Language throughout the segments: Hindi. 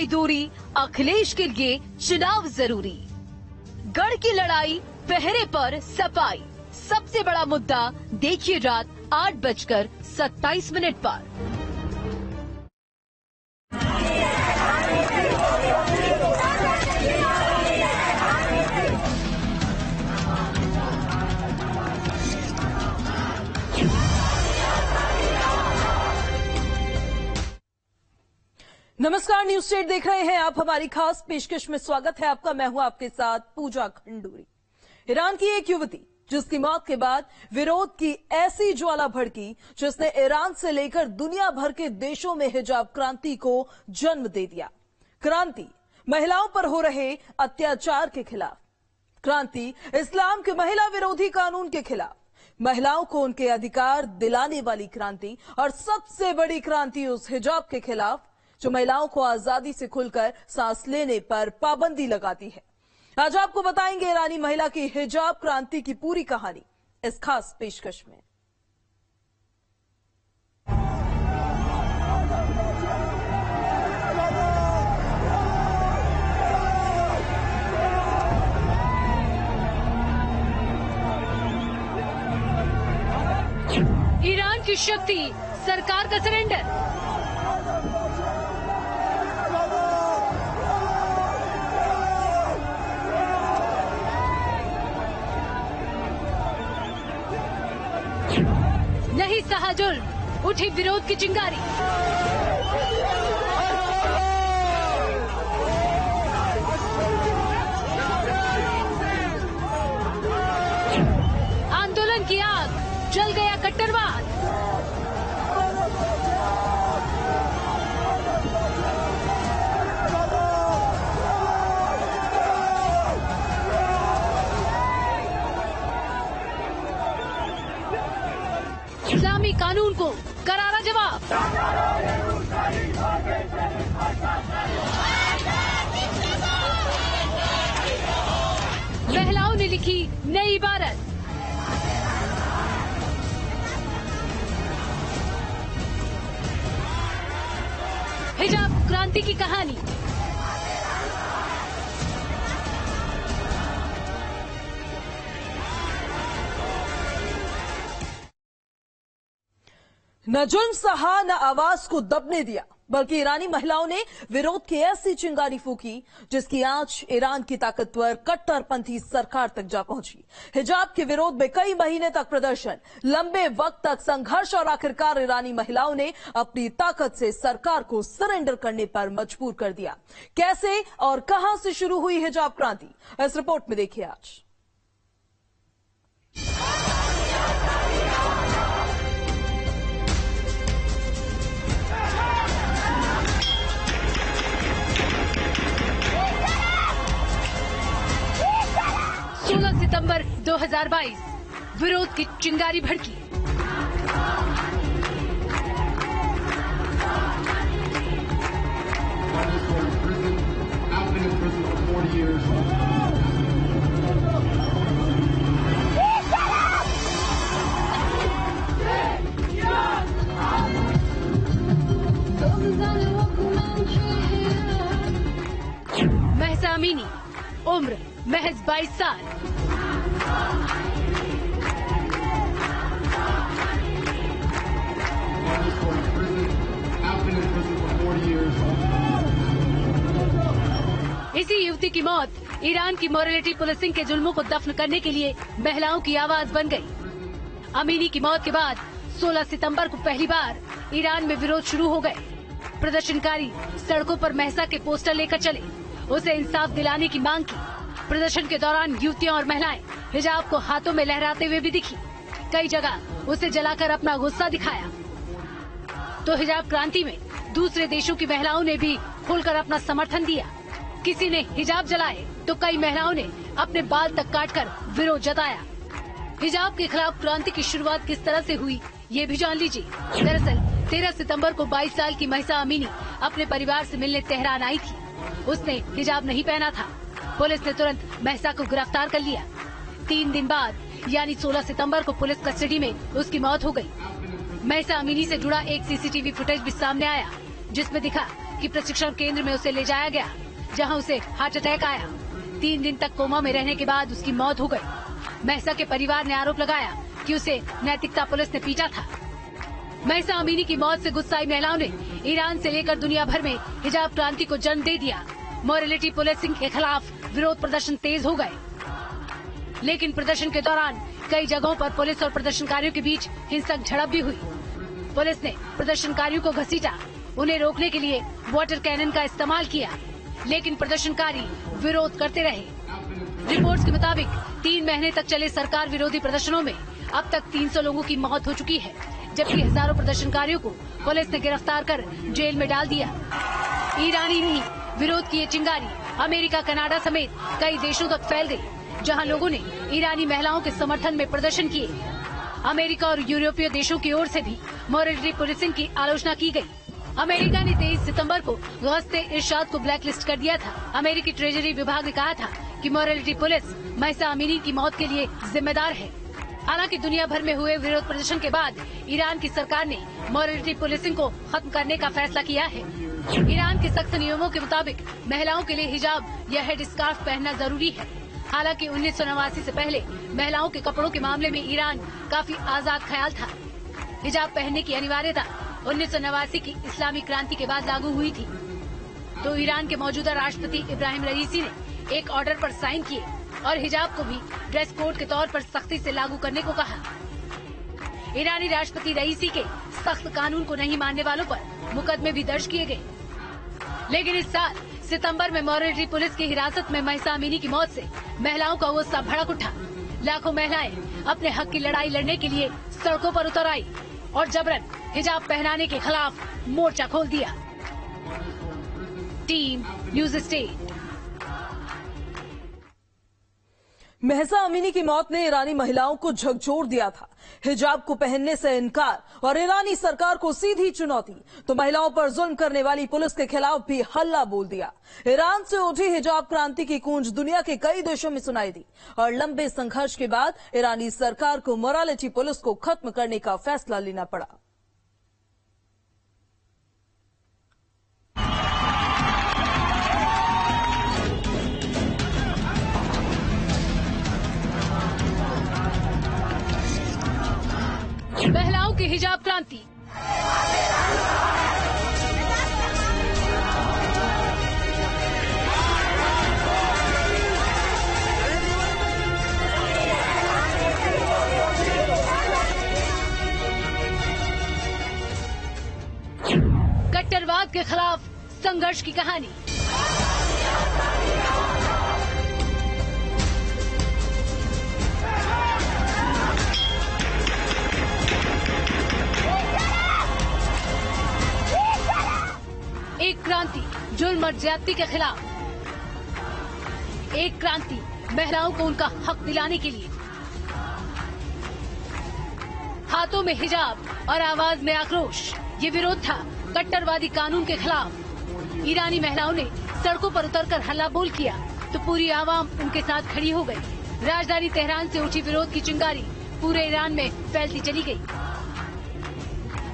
भाई दूरी, अखिलेश के लिए चुनाव जरूरी। गढ़ की लड़ाई, पहरे पर सफाई, सबसे बड़ा मुद्दा देखिए रात 8:27 पर। नमस्कार, न्यूज स्टेट देख रहे हैं आप। हमारी खास पेशकश में स्वागत है आपका। मैं हूं आपके साथ पूजा खंडूरी। ईरान की एक युवती जिसकी मौत के बाद विरोध की ऐसी ज्वाला भड़की जिसने ईरान से लेकर दुनिया भर के देशों में हिजाब क्रांति को जन्म दे दिया। क्रांति महिलाओं पर हो रहे अत्याचार के खिलाफ, क्रांति इस्लाम के महिला विरोधी कानून के खिलाफ, महिलाओं को उनके अधिकार दिलाने वाली क्रांति, और सबसे बड़ी क्रांति उस हिजाब के खिलाफ जो महिलाओं को आजादी से खुलकर सांस लेने पर पाबंदी लगाती है। आज आपको बताएंगे ईरानी महिला की हिजाब क्रांति की पूरी कहानी इस खास पेशकश में। ईरान की शक्ति, सरकार का सरेंडर। नहीं सहा जुल्म, उठी विरोध की चिंगारी। आंदोलन की आग, जल गया कट्टरवाद। इस्लामी कानून को करारा जवाब। महिलाओं ने लिखी नई इबारत। हिजाब क्रांति की कहानी। न जुल्म सहा, न आवाज को दबने दिया, बल्कि ईरानी महिलाओं ने विरोध की ऐसी चिंगारी फूकी जिसकी आंच ईरान की ताकतवर कट्टरपंथी सरकार तक जा पहुंची। हिजाब के विरोध में कई महीने तक प्रदर्शन, लंबे वक्त तक संघर्ष, और आखिरकार ईरानी महिलाओं ने अपनी ताकत से सरकार को सरेंडर करने पर मजबूर कर दिया। कैसे और कहां से शुरू हुई हिजाब क्रांति, इस रिपोर्ट में देखिए आज। 16 सितंबर 2022 विरोध की चिंगारी भड़की। महसा अमीनी, उम्र महज 22 साल। इसी युवती की मौत ईरान की मोरालिटी पुलिसिंग के जुल्मों को दफन करने के लिए महिलाओं की आवाज बन गई। अमीनी की मौत के बाद 16 सितंबर को पहली बार ईरान में विरोध शुरू हो गए। प्रदर्शनकारी सड़कों पर महसा के पोस्टर लेकर चले, उसे इंसाफ दिलाने की मांग की। प्रदर्शन के दौरान युवतियां और महिलाएं हिजाब को हाथों में लहराते हुए भी दिखी। कई जगह उसे जलाकर अपना गुस्सा दिखाया। तो हिजाब क्रांति में दूसरे देशों की महिलाओं ने भी खुलकर अपना समर्थन दिया। किसी ने हिजाब जलाए तो कई महिलाओं ने अपने बाल तक काटकर विरोध जताया। हिजाब के खिलाफ क्रांति की शुरुआत किस तरह से हुई, ये भी जान लीजिए। दरअसल 13 सितंबर को 22 साल की महसा अमीनी अपने परिवार से मिलने तेहरान आई थी। उसने हिजाब नहीं पहना था। पुलिस ने तुरंत महसा को गिरफ्तार कर लिया। 3 दिन बाद यानी 16 सितंबर को पुलिस कस्टडी में उसकी मौत हो गई। महसा अमीनी से जुड़ा एक सीसीटीवी फुटेज भी सामने आया, जिसमें दिखा कि प्रशिक्षण केंद्र में उसे ले जाया गया, जहां उसे हार्ट अटैक आया। 3 दिन तक कोमा में रहने के बाद उसकी मौत हो गई। महसा के परिवार ने आरोप लगाया कि उसे नैतिकता पुलिस ने पीटा था। महसा अमीनी की मौत से गुस्साई महिलाओं ने ईरान से लेकर दुनिया भर में हिजाब क्रांति को जन्म दे दिया। मॉरलिटी पुलिसिंग के खिलाफ विरोध प्रदर्शन तेज हो गए, लेकिन प्रदर्शन के दौरान कई जगहों पर पुलिस और प्रदर्शनकारियों के बीच हिंसक झड़प भी हुई। पुलिस ने प्रदर्शनकारियों को घसीटा, उन्हें रोकने के लिए वाटर कैनन का इस्तेमाल किया, लेकिन प्रदर्शनकारी विरोध करते रहे। रिपोर्ट्स के मुताबिक 3 महीने तक चले सरकार विरोधी प्रदर्शनों में अब तक 300 लोगों की मौत हो चुकी है, जबकि हजारों प्रदर्शनकारियों को पुलिस ने गिरफ्तार कर जेल में डाल दिया। ईरानी नहीं, विरोध की ये चिंगारी अमेरिका, कनाडा समेत कई देशों तक फैल गई, जहां लोगों ने ईरानी महिलाओं के समर्थन में प्रदर्शन किए। अमेरिका और यूरोपीय देशों की ओर से भी मॉरलिटी पुलिसिंग की आलोचना की गई। अमेरिका ने 23 सितंबर को गश्त-ए-इरशाद को ब्लैकलिस्ट कर दिया था। अमेरिकी ट्रेजरी विभाग ने कहा था कि मॉरलिटी पुलिस महसा अमीनी की मौत के लिए जिम्मेदार है। हालांकि दुनिया भर में हुए विरोध प्रदर्शन के बाद ईरान की सरकार ने मॉरलिटी पुलिसिंग को खत्म करने का फैसला किया है। ईरान के सख्त नियमों के मुताबिक महिलाओं के लिए हिजाब या हेड स्कार्फ पहनना जरूरी है। हालांकि 1989 से पहले महिलाओं के कपड़ों के मामले में ईरान काफी आजाद ख्याल था। हिजाब पहनने की अनिवार्यता 1989 की इस्लामी क्रांति के बाद लागू हुई थी, तो ईरान के मौजूदा राष्ट्रपति इब्राहिम रईसी ने एक ऑर्डर पर साइन किए और हिजाब को भी ड्रेस कोड के तौर पर सख्ती से लागू करने को कहा। ईरानी राष्ट्रपति रईसी के सख्त कानून को नहीं मानने वालों पर मुकदमे भी दर्ज किए गए। लेकिन इस साल सितंबर में मॉरलिटी पुलिस की हिरासत में महसा अमीनी की मौत से महिलाओं का गुस्सा भड़क उठा। लाखों महिलाएं अपने हक की लड़ाई लड़ने के लिए सड़कों पर उतर आई और जबरन हिजाब पहनाने के खिलाफ मोर्चा खोल दिया। Team news state. Mahsa Amini की मौत ने ईरानी महिलाओं को झकझोर दिया था। हिजाब को पहनने से इनकार और ईरानी सरकार को सीधी चुनौती, तो महिलाओं पर जुल्म करने वाली पुलिस के खिलाफ भी हल्ला बोल दिया। ईरान से उठी हिजाब क्रांति की गूंज दुनिया के कई देशों में सुनाई दी और लंबे संघर्ष के बाद ईरानी सरकार को मॉरलिटी पुलिस को खत्म करने का फैसला लेना पड़ा। महिलाओं की हिजाब क्रांति। कट्टरवाद के खिलाफ संघर्ष की कहानी। एक क्रांति जुल्म और ज्यादती के खिलाफ, एक क्रांति महिलाओं को उनका हक दिलाने के लिए। हाथों में हिजाब और आवाज में आक्रोश, ये विरोध था कट्टरवादी कानून के खिलाफ। ईरानी महिलाओं ने सड़कों पर उतरकर हल्ला बोल किया तो पूरी आवाम उनके साथ खड़ी हो गई। राजधानी तेहरान से उठी विरोध की चिंगारी पूरे ईरान में फैलती चली गई।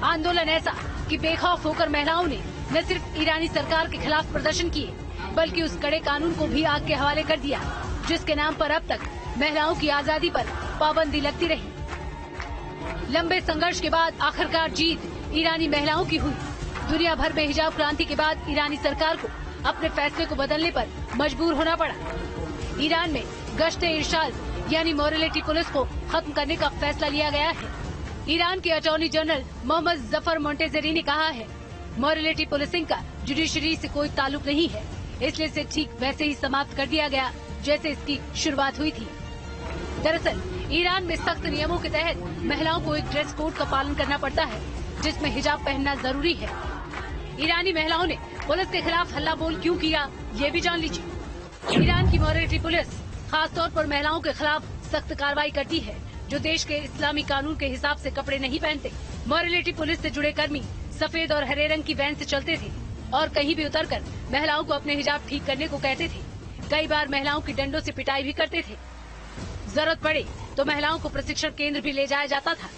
आंदोलन ऐसा कि बेखौफ होकर महिलाओं ने न सिर्फ ईरानी सरकार के खिलाफ प्रदर्शन किए, बल्कि उस कड़े कानून को भी आग के हवाले कर दिया, जिसके नाम पर अब तक महिलाओं की आजादी पर पाबंदी लगती रही। लंबे संघर्ष के बाद आखिरकार जीत ईरानी महिलाओं की हुई। दुनिया भर में हिजाब क्रांति के बाद ईरानी सरकार को अपने फैसले को बदलने पर मजबूर होना पड़ा। ईरान में गश्त-ए-इरशाद यानी मॉरलिटी पुलिस को खत्म करने का फैसला लिया गया है। ईरान के अटॉर्नी जनरल मोहम्मद जफर मोंटेजेरी ने कहा है, मॉरलिटी पुलिसिंग का जुडिशरी से कोई ताल्लुक नहीं है, इसलिए इसे ठीक वैसे ही समाप्त कर दिया गया जैसे इसकी शुरुआत हुई थी। दरअसल ईरान में सख्त नियमों के तहत महिलाओं को एक ड्रेस कोड का पालन करना पड़ता है, जिसमें हिजाब पहनना जरूरी है। ईरानी महिलाओं ने पुलिस के खिलाफ हल्ला बोल क्यों किया, ये भी जान लीजिए। ईरान की मॉरलिटी पुलिस खास तौर पर महिलाओं के खिलाफ सख्त कार्रवाई करती है जो देश के इस्लामी कानून के हिसाब से कपड़े नहीं पहनते। मॉरलिटी पुलिस से जुड़े कर्मी सफेद और हरे रंग की वैन से चलते थे और कहीं भी उतरकर महिलाओं को अपने हिजाब ठीक करने को कहते थे। कई बार महिलाओं की डंडों से पिटाई भी करते थे। जरूरत पड़े तो महिलाओं को प्रशिक्षण केंद्र भी ले जाया जाता था।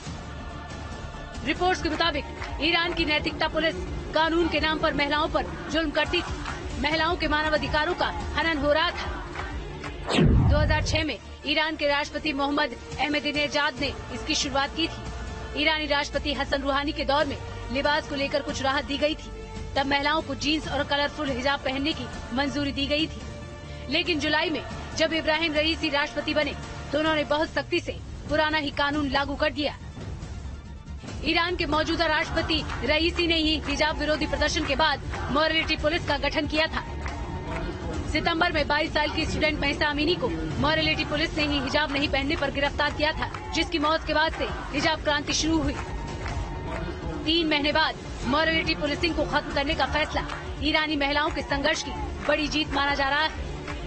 रिपोर्ट्स के मुताबिक ईरान की नैतिकता पुलिस कानून के नाम पर महिलाओं पर जुल्म करती थी। महिलाओं के मानवाधिकारों का हनन हो रहा था। 2006 में ईरान के राष्ट्रपति मोहम्मद अहमदीनेजाद ने इसकी शुरुआत की थी। ईरानी राष्ट्रपति हसन रूहानी के दौर में लिबास को लेकर कुछ राहत दी गई थी। तब महिलाओं को जीन्स और कलरफुल हिजाब पहनने की मंजूरी दी गई थी। लेकिन जुलाई में जब इब्राहिम रईसी राष्ट्रपति बने तो उन्होंने बहुत सख्ती से पुराना ही कानून लागू कर दिया। ईरान के मौजूदा राष्ट्रपति रईसी ने ही हिजाब विरोधी प्रदर्शन के बाद मोरालिटी पुलिस का गठन किया था। सितंबर में 22 साल की स्टूडेंट महिसा अमीनी को मोरालिटी पुलिस ने ही हिजाब नहीं पहनने पर गिरफ्तार किया था, जिसकी मौत के बाद से हिजाब क्रांति शुरू हुई। 3 महीने बाद मोरालिटी पुलिसिंग को खत्म करने का फैसला ईरानी महिलाओं के संघर्ष की बड़ी जीत माना जा रहा है,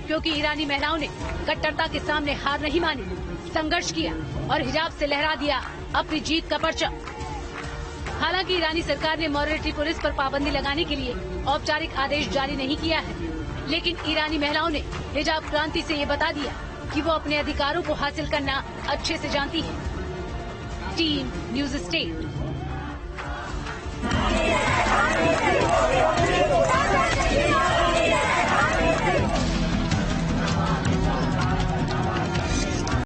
क्योंकि ईरानी महिलाओं ने कट्टरता के सामने हार नहीं मानी, संघर्ष किया और हिजाब से लहरा दिया अपनी जीत का परचम। हालांकि ईरानी सरकार ने मोरालिटी पुलिस पर पाबंदी लगाने के लिए औपचारिक आदेश जारी नहीं किया है, लेकिन ईरानी महिलाओं ने हिजाब क्रांति से ये बता दिया कि वो अपने अधिकारों को हासिल करना अच्छे से जानती है। Team news state.